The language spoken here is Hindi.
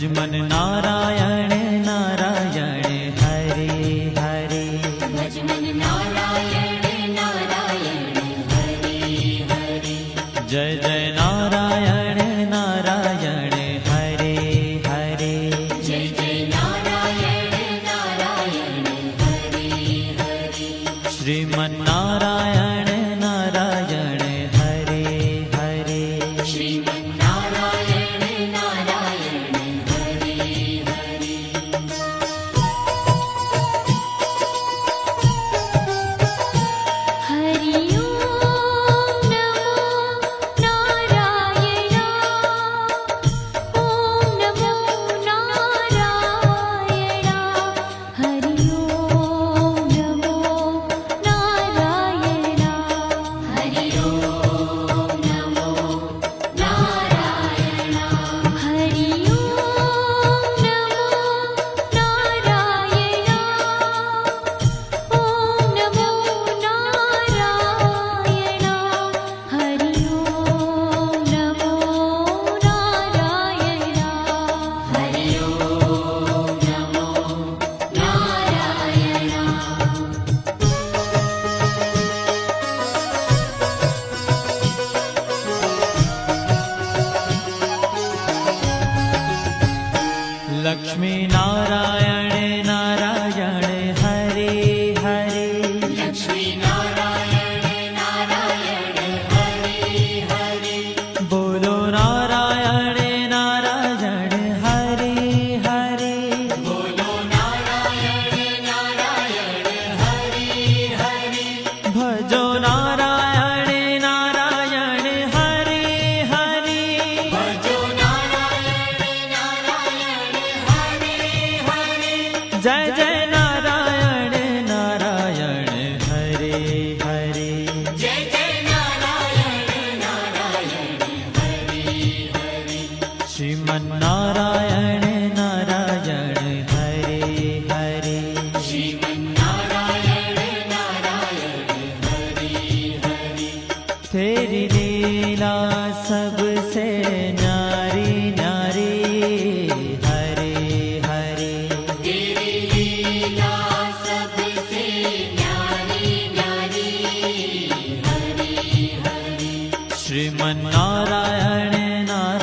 भजमन नारायण नारायण हरे हरे। भजमन नारायण नारायण हरे हरे। जय जय नारायण नारायण हरे हरे। जय जय नारायण नारायण हरे हरे। श्रीमन नारायण नारायण हरे हरे। श्रीमन नारायण नारायण हरे हरे। हरि ओम नमो नारायण। ओम नमो नारायण। हरि ओम नमो नारायण। हरि ओम नमो नारायण। हरि ओम नमो नारायण। ओम नमो नारायण। हरि ओम नमो नारायण। हरि ओम नमो नारायण। लक्ष्मी नारायण नारायण हरे हरे। लक्ष्मी नारायण नारायण हरे हरे। बोलो नारायण नारायण हरे हरे। बोलो नारायण नारायण हरे हरे। भजो नारायण नारायण हरे हरे। भजो नारायण नारायण हरे हरे। जय जय नारायण नारायण हरे हरे। जय जय नारायण नारायण हरे हरे। श्रीमन नारायण नारायण हरे हरे। श्रीमन नारायण नारायण हरे हरे। तेरी लीला सबसे न्यारी न्यारी हरे हरे। तेरी लीला सबसे न्यारी न्यारी हरे हरे। श्रीमन नारायण नारायण